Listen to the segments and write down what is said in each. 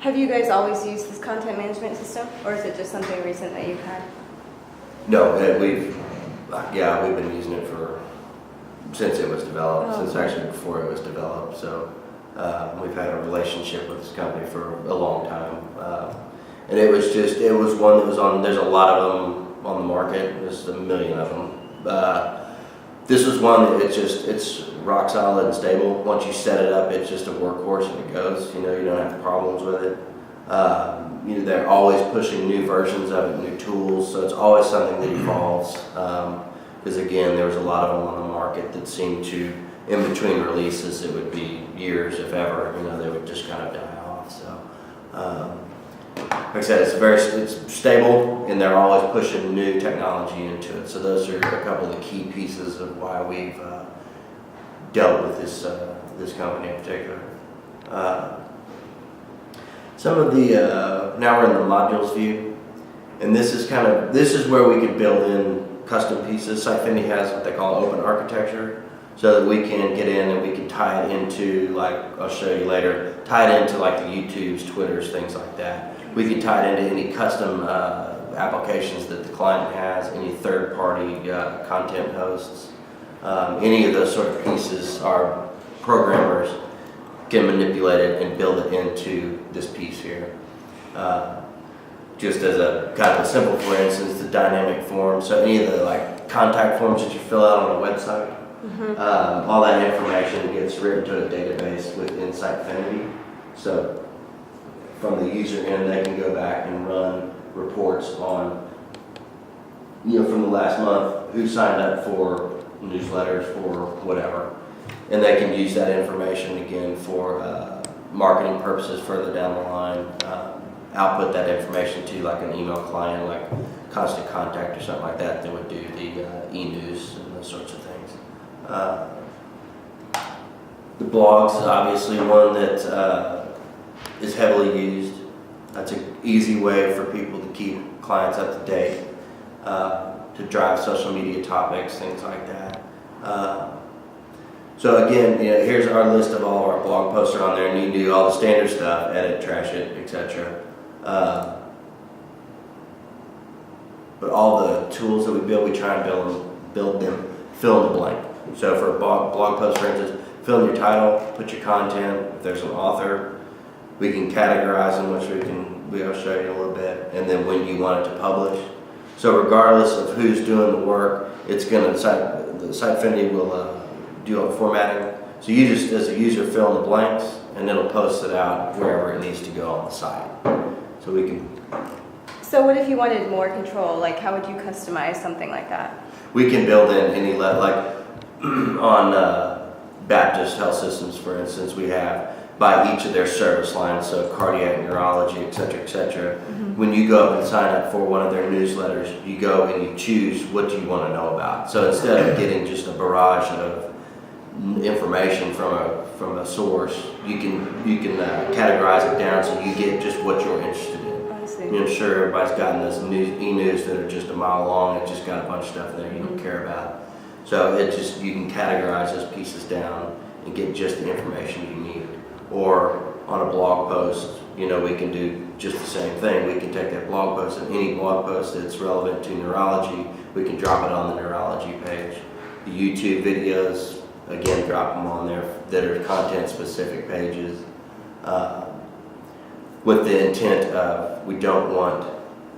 Have you guys always used this content management system, or is it just something recent that you've had? No, we've been using it since it was developed, since actually before it was developed. So we've had a relationship with this company for a long time, and it was one that was on. There's a lot of them on the market. There's a million of them. This was one that it's rock solid and stable. Once you set it up, it's just a workhorse and it goes. You don't have problems with it. They're always pushing new versions of it, new tools, so it's always something that evolves. Because again, there was a lot of them on the market that seemed to, in between releases, it would be years, if ever. They would just kind of die off. So, like I said, it's stable, and they're always pushing new technology into it. So those are a couple of the key pieces of why we've dealt with this company in particular. Some of the now we're in the modules view, and this is where we can build in custom pieces. Sitefinity has what they call open architecture, so that we can get in and we can tie it into, like I'll show you later, tie it into like the YouTubes, Twitters, things like that. We can tie it into any custom applications that the client has, any third-party content hosts. Any of those sort of pieces, our programmers can manipulate it and build it into this piece here. Just as a kind of a simple, for instance, the dynamic form. So any of the contact forms that you fill out on a website, all that information gets written to a database within Sitefinity. So from the user end, they can go back and run reports on, from the last month, who signed up for newsletters, for whatever. And they can use that information again for marketing purposes further down the line. Output that information to like an email client, like Constant Contact or something like that would do the e-news and those sorts of things. The blogs is obviously one that is heavily used. That's an easy way for people to keep clients up to date, to drive social media topics, things like that. So again, here's our list of all of our blog posts are on there, and you can do all the standard stuff, edit, trash it, etc. But all the tools that we build, we try and build them fill in the blank. So for a blog post, for instance, fill in your title, put your content. If there's an author, we can categorize them, which we'll show you in a little bit, and then when you want it to publish. So regardless of who's doing the work, it's going to the Sitefinity will do all the formatting. So you just, as a user, fill in the blanks, and it'll post it out wherever it needs to go on the site. So we can. So what if you wanted more control? Like, how would you customize something like that? We can build in any on Baptist Health Systems, for instance, we have by each of their service lines, so cardiac, neurology, et cetera, when you go up and sign up for one of their newsletters, you go and you choose what you want to know about. So instead of getting just a barrage of information from a source, you can categorize it down so you get just what you're interested in. I'm sure everybody's gotten those e-news that are just a mile long. It's just got a bunch of stuff there you don't care about. So you can categorize those pieces down and get just the information you need. Or on a blog post, we can do just the same thing. We can take that blog post, and any blog post that's relevant to neurology, we can drop it on the neurology page. The YouTube videos, again, drop them on there that are content-specific pages. With the intent of, we don't want,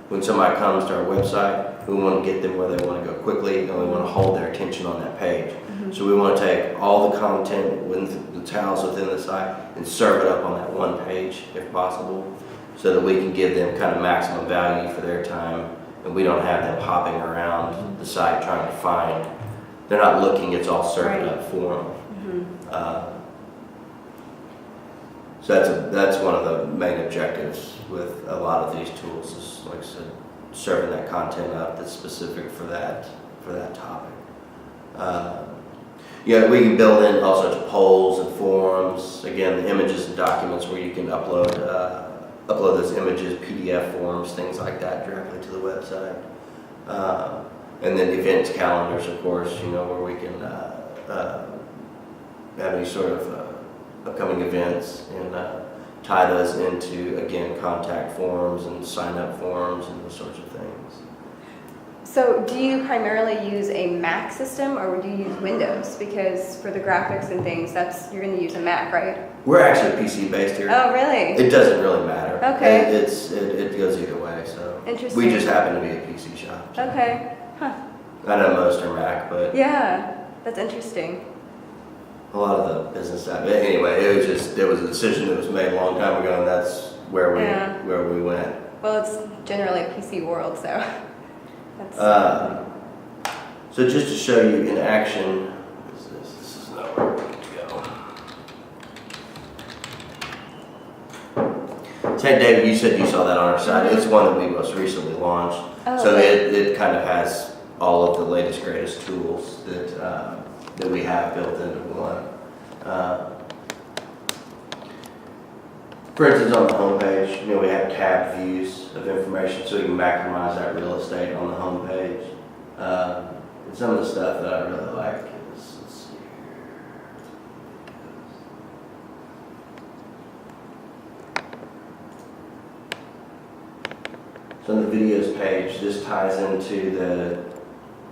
when somebody comes to our website, we want to get them where they want to go quickly, and we want to hold their attention on that page. So we want to take all the content that's housed within the site and serve it up on that one page, if possible, so that we can give them kind of maximum value for their time, and we don't have them hopping around the site trying to find. They're not looking, it's all served up for them. So that's one of the main objectives with a lot of these tools is, like I said, serving that content up that's specific for that topic. We can build in all sorts of polls and forums. Again, the images and documents where you can upload those images, PDF forms, things like that directly to the website. And then events calendars, of course, where we can have any sort of upcoming events and tie those into, again, contact forms and sign-up forms and those sorts of things. So do you primarily use a Mac system or would you use Windows? Because for the graphics and things, you're going to use a Mac, right? We're actually PC-based here. Oh, really? It doesn't really matter. Okay. It goes either way, so. Interesting. We just happen to be a PC shop. So. Okay. Huh. I know most are Mac, but Yeah, that's interesting. a lot of the business side. But anyway, it was a decision that was made a long time ago, and that's where we went. Well, it's generally a PC world, so that's. So just to show you in action, this is not where we need to go. Say, David, you said you saw that on our site. It's one that we most recently launched. Oh, So okay. it kind of has all of the latest, greatest tools that we have built into one. For instance, on the homepage, we have tab views of information so we can maximize that real estate on the homepage. And some of the stuff that I really like is, let's see here. So on the videos page, this ties into the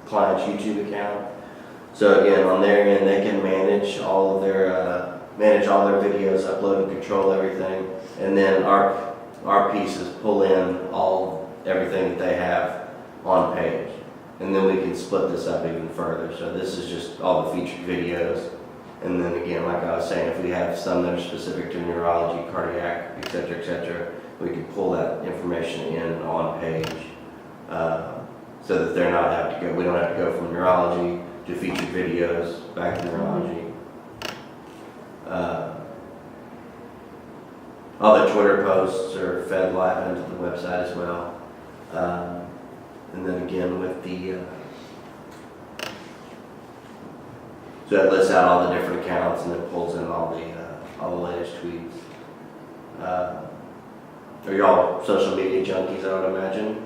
client's YouTube account. So again, on their end, they can manage all of their videos, upload and control everything, and then our pieces pull in everything that they have on page, and then we can split this up even further. So this is just all the featured videos, and then again, like I was saying, if we have some that are specific to neurology, cardiac, etc., we can pull that information in on page, so that we don't have to go from neurology to featured videos back to neurology. All the Twitter posts are fed live into the website as well. And then again with so it lists out all the different accounts and it pulls in all the latest tweets. Are y'all social media junkies, I would imagine?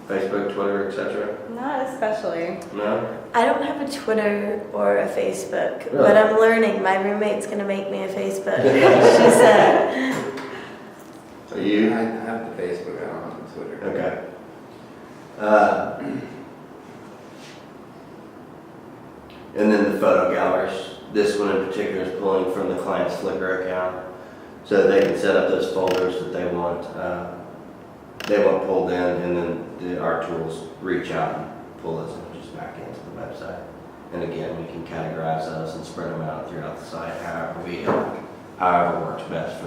Facebook, Twitter, etc.? Not especially. No? I don't have a Twitter or a Facebook, Really? but I'm learning. My roommate's gonna make me a Facebook. She said. Are you? I have the Facebook, I don't have the Twitter. Okay. And then the photo galleries. This one in particular is pulling from the client's Flickr account, so that they can set up those folders that they want pulled in, and then our tools reach out and pull those images back into the website. And again, we can categorize those and spread them out throughout the site, however works best for